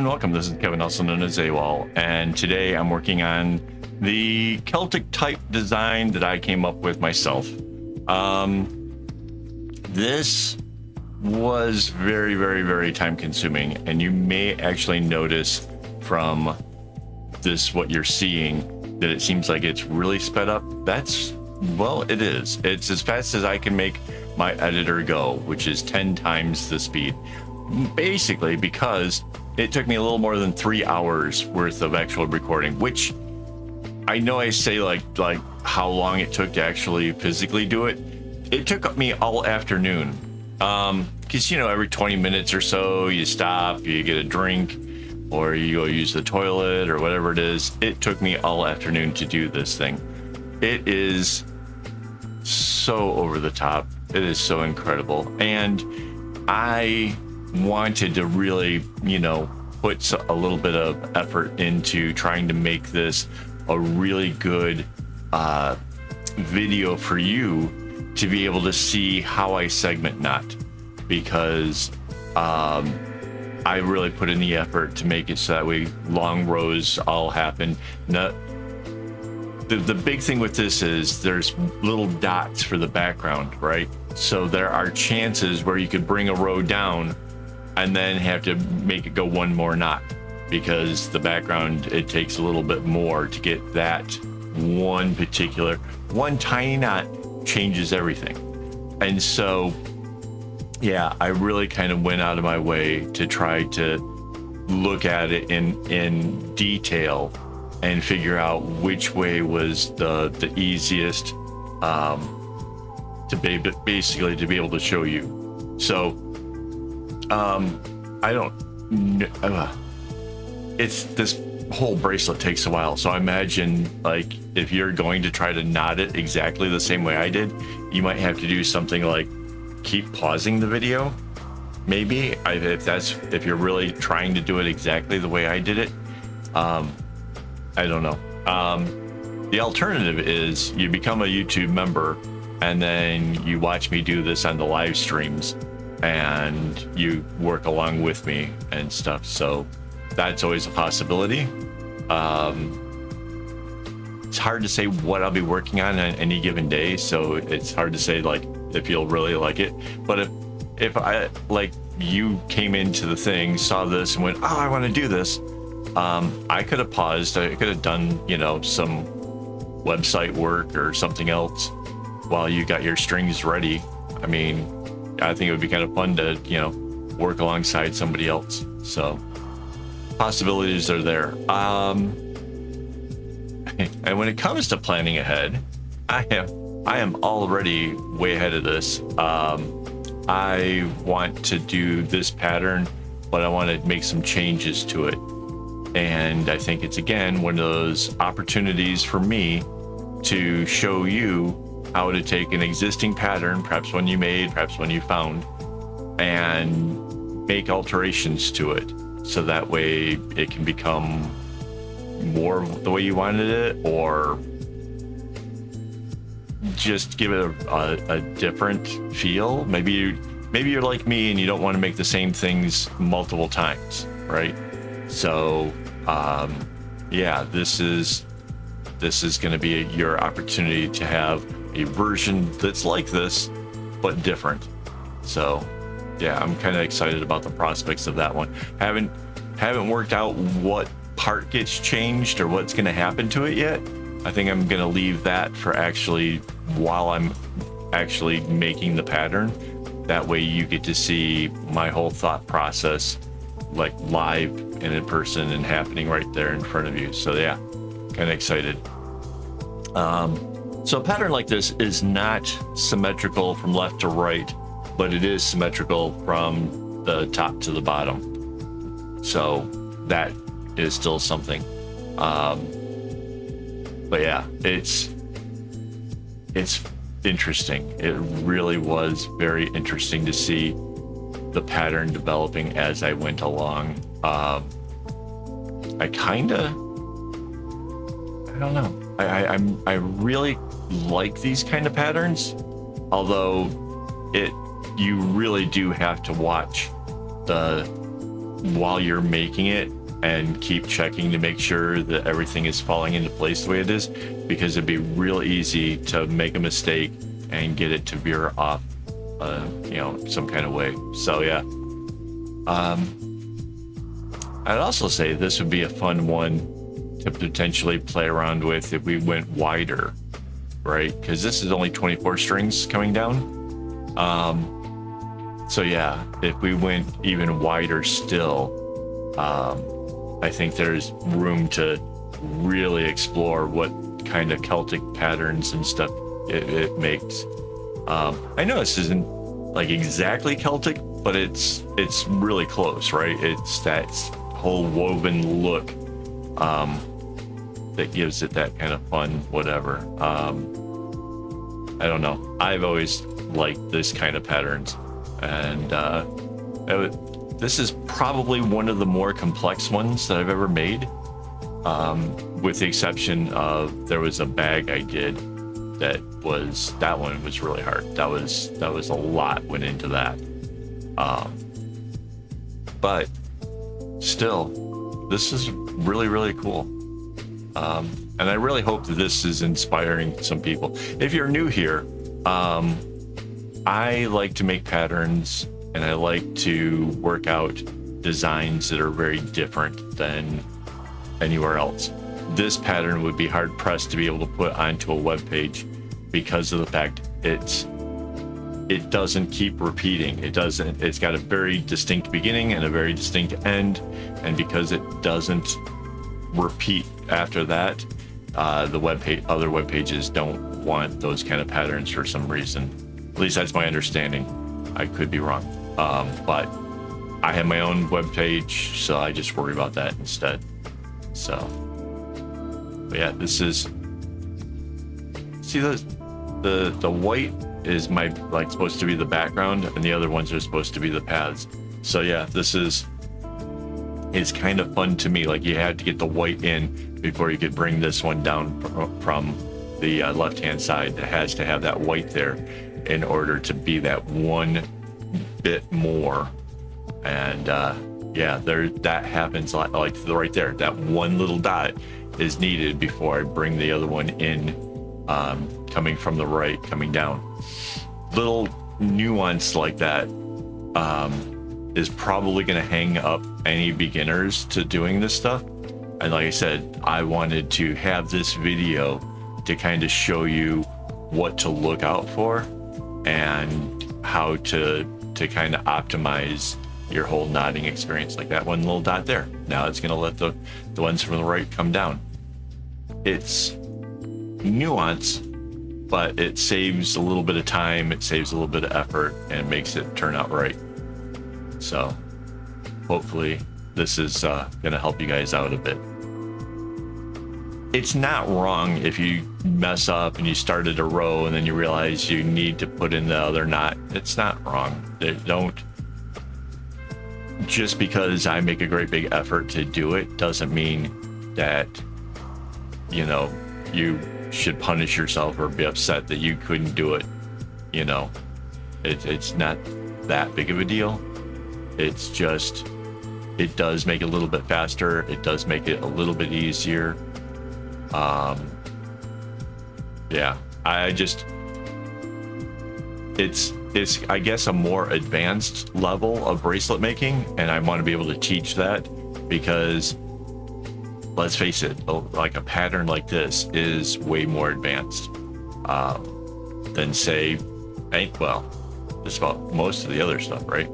and welcome. This is Kevin, also known as AKAAWOL, and today I'm working on the Celtic type design that I came up with myself. This was very, very, very time consuming, and you may actually notice from this what you're seeing that it seems like it's really sped up. Well, it is. It's as fast as I can make my editor go, which is 10 times the speed. Basically, because it took me a little more than 3 hours worth of actual recording, which I know I say like how long it took to actually physically do it. It took me all afternoon. Because, every 20 minutes or so you stop, you get a drink, or you go use the toilet or whatever it is. It took me all afternoon to do this thing. It is so over the top. It is so incredible. And I wanted to really, put a little bit of effort into trying to make this a really good video for you to be able to see how I segment knot, because I really put in the effort to make it so that way long rows all happen. The big thing with this is there's little dots for the background, right? So there are chances where you could bring a row down and then have to make it go one more knot, because the background, it takes a little bit more to get that one tiny knot changes everything. And so, yeah, I really kind of went out of my way to try to look at it in detail and figure out which way was the easiest to be able to show you. So I don't know. It's this whole bracelet takes a while. So I imagine, like, if you're going to try to knot it exactly the same way I did, you might have to do something like keep pausing the video. Maybe if you're really trying to do it exactly the way I did it. I don't know. The alternative is you become a YouTube member and then you watch me do this on the live streams and you work along with me and stuff. So that's always a possibility. It's hard to say what I'll be working on any given day, so it's hard to say like if you'll really like it. But if I, like, you came into the thing, saw this and went, oh, I want to do this, I could have paused. I could have done some website work or something else while you got your strings ready. I mean, I think it would be kind of fun to work alongside somebody else. So possibilities are there. And when it comes to planning ahead, I am already way ahead of this. I want to do this pattern, but I want to make some changes to it. And I think it's, again, one of those opportunities for me to show you how to take an existing pattern, perhaps one you made, perhaps one you found, and make alterations to it. So that way it can become more the way you wanted it, or just give it a different feel. Maybe you're like me and you don't want to make the same things multiple times, right? So yeah, this is going to be your opportunity to have a version that's like this but different. So yeah, I'm kind of excited about the prospects of that one. Haven't worked out what part gets changed or what's going to happen to it yet. I think I'm going to leave that for actually while I'm actually making the pattern. That way you get to see my whole thought process, like live and in person and happening right there in front of you. So yeah, kind of excited. So a pattern like this is not symmetrical from left to right, but it is symmetrical from the top to the bottom. So that is still something. But yeah, it's interesting. It really was very interesting to see the pattern developing as I went along. I don't know. I really like these kind of patterns, although you really do have to watch the while you're making it, and keep checking to make sure that everything is falling into place the way it is, because it'd be real easy to make a mistake and get it to veer off, you know, some kind of way. So yeah, I'd also say this would be a fun one to potentially play around with if we went wider, right? Because this is only 24 strings coming down. So yeah, if we went even wider still, I think there's room to really explore what kind of Celtic patterns and stuff it makes. I know this isn't like exactly Celtic, but it's really close, right? It's that whole woven look that gives it that kind of fun whatever. I don't know. I've always liked this kind of patterns, and this is probably one of the more complex ones that I've ever made, with the exception of there was a bag I did that one was really hard. That was a lot went into that, but still, this is really, really cool. And I really hope that this is inspiring some people. If you're new here, I like to make patterns, and I like to work out designs that are very different than anywhere else. This pattern would be hard pressed to be able to put onto a web page because of the fact it doesn't keep repeating. It's got a very distinct beginning and a very distinct end, and because it doesn't repeat after that, the other web pages don't want those kind of patterns for some reason. At least that's my understanding. I could be wrong, but I have my own web page, so I just worry about that instead. So, but yeah, this is, see the white is supposed to be the background, and the other ones are supposed to be the paths. So yeah, this is kind of fun to me. Like, you had to get the white in before you could bring this one down from the left hand side. It has to have that white there in order to be that one bit more. And yeah, that happens like right there. That one little dot is needed before I bring the other one in, coming from the right, coming down. Little nuance like that is probably going to hang up any beginners to doing this stuff. And like I said, I wanted to have this video to kind of show you what to look out for and how to kind of optimize your whole knotting experience. Like that one little dot there, now it's going to let the ones from the right come down. It's nuance, but it saves a little bit of time, it saves a little bit of effort, and it makes it turn out right. So hopefully this is going to help you guys out a bit. It's not wrong if you mess up and you started a row and then you realize you need to put in the other knot. It's not wrong. Don't, just because I make a great big effort to do it doesn't mean that, you know, you should punish yourself or be upset that you couldn't do it. You know, it's not that big of a deal. It's just, it does make it a little bit faster. It does make it a little bit easier. Yeah, it's I guess a more advanced level of bracelet making, and I want to be able to teach that, because let's face it, like a pattern like this is way more advanced than, say, just about most of the other stuff, right?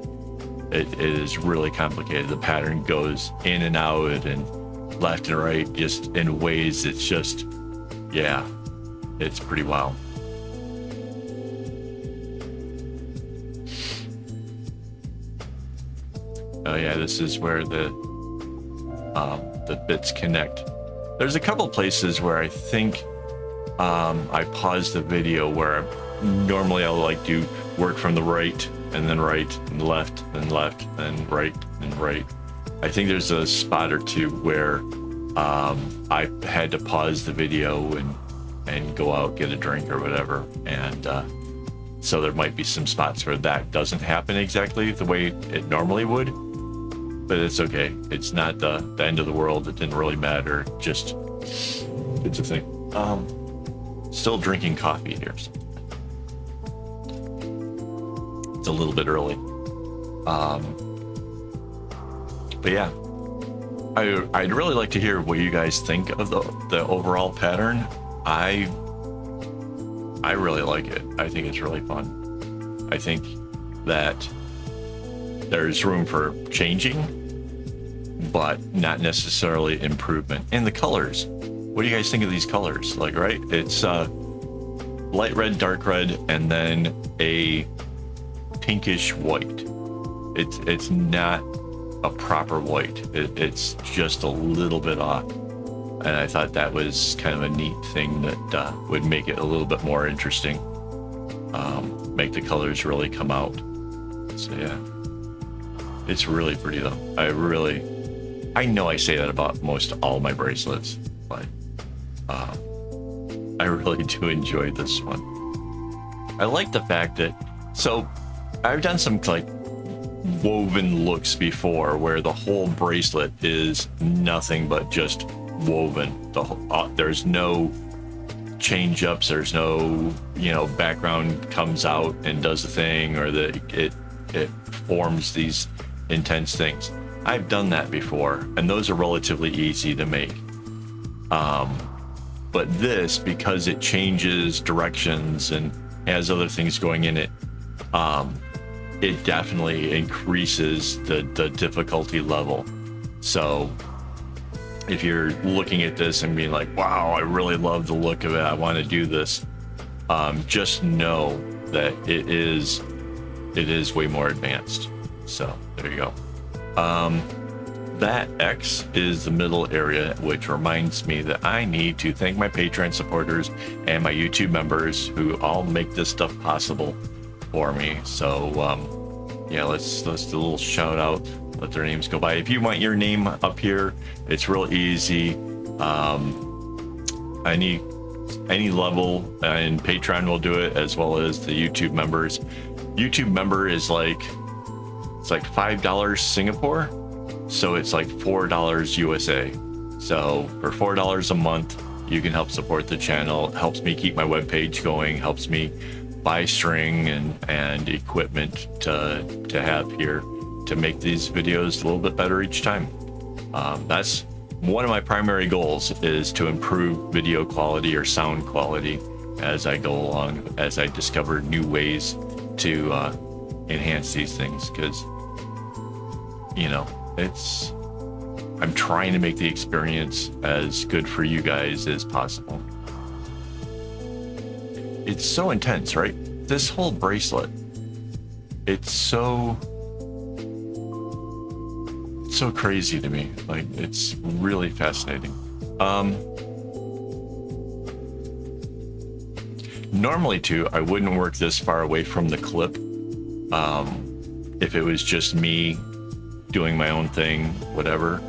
It is really complicated. The pattern goes in and out and left and right, just in ways it's just, yeah, it's pretty wild. Oh yeah, this is where the bits connect. There's a couple places where I think I paused the video where normally I'll like do work from the right and then right and left and left and right and right. I think there's a spot or two where I had to pause the video and go out, get a drink or whatever, and so there might be some spots where that doesn't happen exactly the way it normally would. but it's okay. It's not the end of the world. It didn't really matter. Just, it's a thing. Still drinking coffee here. So. It's a little bit early. But yeah, I'd really like to hear what you guys think of the overall pattern. I really like it. I think it's really fun. I think that there's room for changing, but not necessarily improvement. And the colors, what do you guys think of these colors? Like, right? It's light red, dark red, and then a pinkish white. It's not a proper white. It's just a little bit off. And I thought that was kind of a neat thing that would make it a little bit more interesting. Make the colors really come out. So yeah, it's really pretty though. I know I say that about most all my bracelets, but I really do enjoy this one. I like the fact that, so I've done some like woven looks before where the whole bracelet is nothing but just woven. The whole, there's no change ups, there's no, you know, background comes out and does the thing, or that it forms these intense things. I've done that before, and those are relatively easy to make. But this, because it changes directions and has other things going in it, it definitely increases the difficulty level. So if you're looking at this and being like, wow, I really love the look of it, I want to do this, just know that it is way more advanced. So there you go. That X is the middle area, which reminds me that I need to thank my Patreon supporters and my YouTube members who all make this stuff possible for me. So yeah, let's do a little shout out, let their names go by. If you want your name up here, it's real easy. Any level, and Patreon will do it, as well as the YouTube members. YouTube member is like, it's like $5 Singapore, so it's like $4 USA. So for $4 a month, you can help support the channel. It helps me keep my webpage going, helps me buy string and equipment to have here to make these videos a little bit better each time. That's one of my primary goals, is to improve video quality or sound quality as I go along, as I discover new ways to enhance these things, because, you know, I'm trying to make the experience as good for you guys as possible. It's so intense, right? This whole bracelet, it's so crazy to me. Like, it's really fascinating. Normally too, I wouldn't work this far away from the clip. If it was just me doing my own thing, whatever.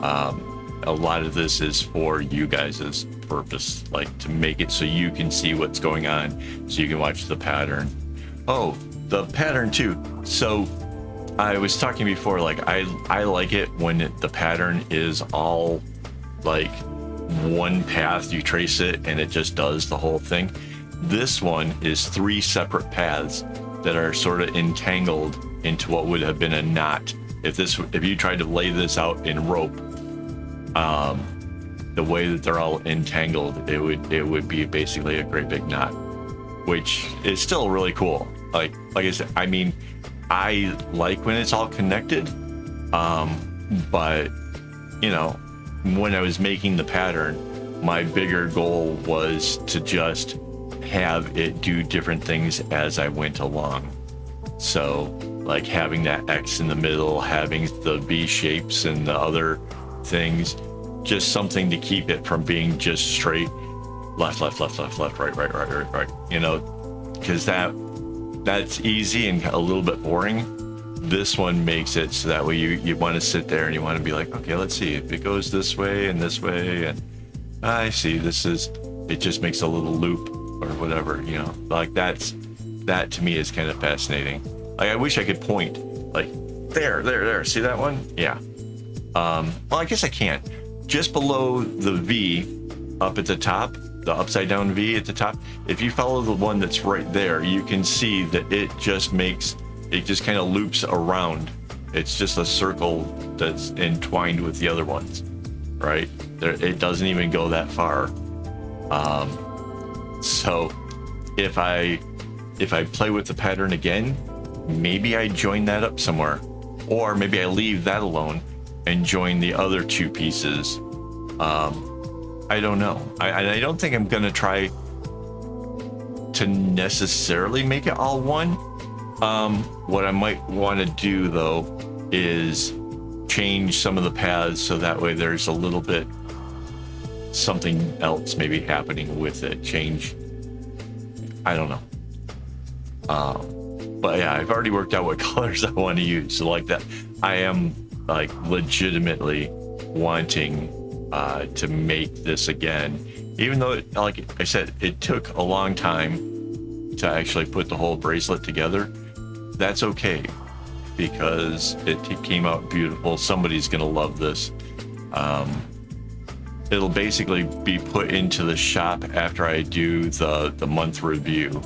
A lot of this is for you guys' purpose, like to make it so you can see what's going on, so you can watch the pattern. Oh, the pattern too. So I was talking before, like I like it when the pattern is all like one path, you trace it and it just does the whole thing. This one is 3 separate paths that are sort of entangled into what would have been a knot. If you tried to lay this out in rope, the way that they're all entangled, it would be basically a great big knot, which is still really cool. Like I said, I mean, I like when it's all connected, but you know, when I was making the pattern, my bigger goal was to just have it do different things as I went along. So like having that X in the middle, having the V shapes and the other things, just something to keep it from being just straight left, right, you know, because that's easy and a little bit boring. This one makes it so that way you want to sit there and you want to be like, okay, let's see if it goes this way, and I see it just makes a little loop or whatever, you know. Like that to me is kind of fascinating. Like I wish I could point, like There. See that one? Yeah. Well, I guess I can't. Just below the V up at the top, the upside down V at the top, if you follow the one that's right there, you can see that it just kind of loops around. It's just a circle that's entwined with the other ones, right? It doesn't even go that far. So if I play with the pattern again, maybe I join that up somewhere, or maybe I leave that alone and join the other two pieces. I don't know. I don't think I'm gonna try to necessarily make it all one. What I might want to do though is change some of the paths so that way there's a little bit something else maybe happening with it. Change. I don't know. But yeah, I've already worked out what colors I want to use. So like that, I am like legitimately wanting to make this again, even though like I said, it took a long time to actually put the whole bracelet together. That's okay, because it came out beautiful. Somebody's gonna love this. It'll basically be put into the shop after I do the month review.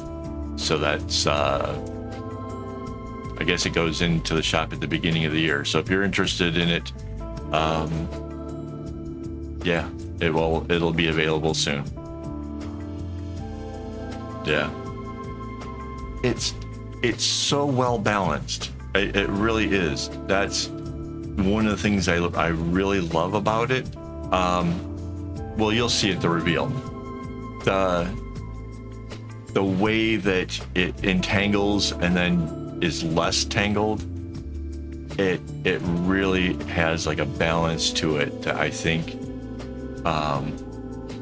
So that's I guess it goes into the shop at the beginning of the year. So if you're interested in it, yeah, it'll be available soon. Yeah, it's so well balanced. It really is. That's one of the things I really love about it. Well, you'll see at the reveal. The way that it entangles and then is less tangled, it really has like a balance to it that I think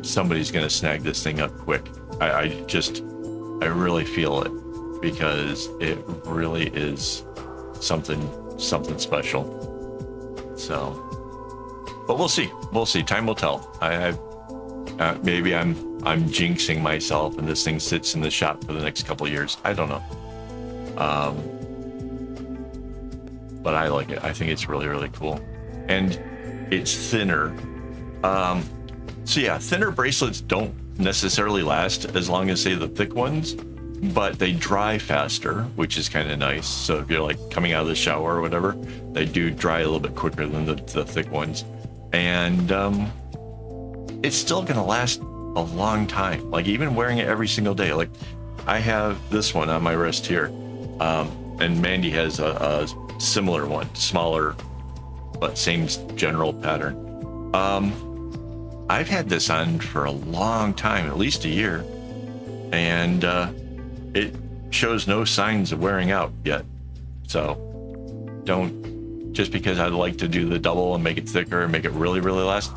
somebody's gonna snag this thing up quick. I really feel it, because it really is something special. So, but we'll see. Time will tell. Maybe I'm jinxing myself and this thing sits in the shop for the next couple of years. I don't know. But I like it. I think it's really, really cool. And it's thinner. So yeah, thinner bracelets don't necessarily last as long as, say, the thick ones, but they dry faster, which is kind of nice. So if you're like coming out of the shower or whatever, they do dry a little bit quicker than the thick ones. And it's still gonna last a long time. Like even wearing it every single day. Like I have this one on my wrist here, and Mandy has a similar one, smaller, but same general pattern. I've had this on for a long time, at least a year, and it shows no signs of wearing out yet. So don't, just because I'd like to do the double and make it thicker and make it really, really last,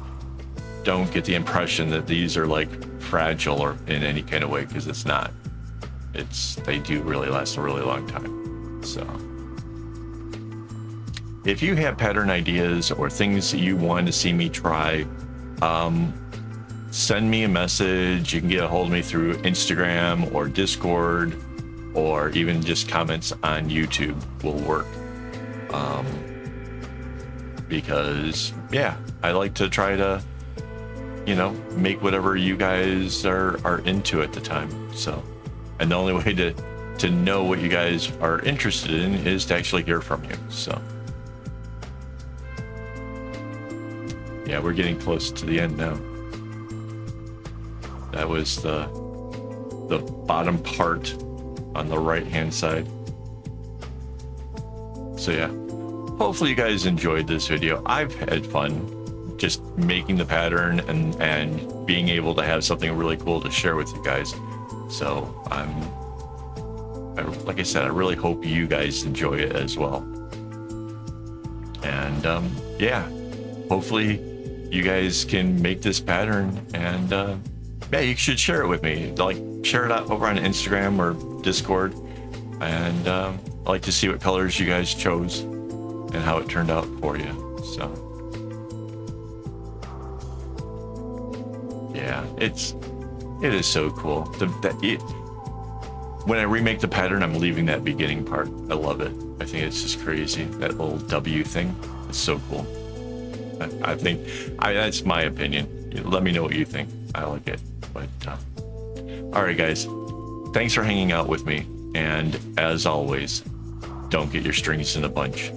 don't get the impression that these are like fragile or in any kind of way, because it's not. They do really last a really long time. So if you have pattern ideas or things that you want to see me try, send me a message. You can get a hold of me through Instagram or Discord, or even just comments on YouTube will work. Because yeah, I like to try to, make whatever you guys are into at the time. So, and the only way to know what you guys are interested in is to actually hear from you. So yeah, we're getting close to the end now. That was the bottom part on the right hand side. So yeah, hopefully you guys enjoyed this video. I've had fun just making the pattern and being able to have something really cool to share with you guys. So like I said, I really hope you guys enjoy it as well. And yeah, hopefully you guys can make this pattern, and yeah, you should share it with me. Like, share it out over on Instagram or Discord, and I like to see what colors you guys chose and how it turned out for you. So yeah, it is so cool. When I remake the pattern, I'm leaving that beginning part. I love it. I think it's just crazy. That little W thing. It's so cool. I think that's my opinion. Let me know what you think. I like it. But all right, guys. Thanks for hanging out with me. And as always, don't get your strings in a bunch.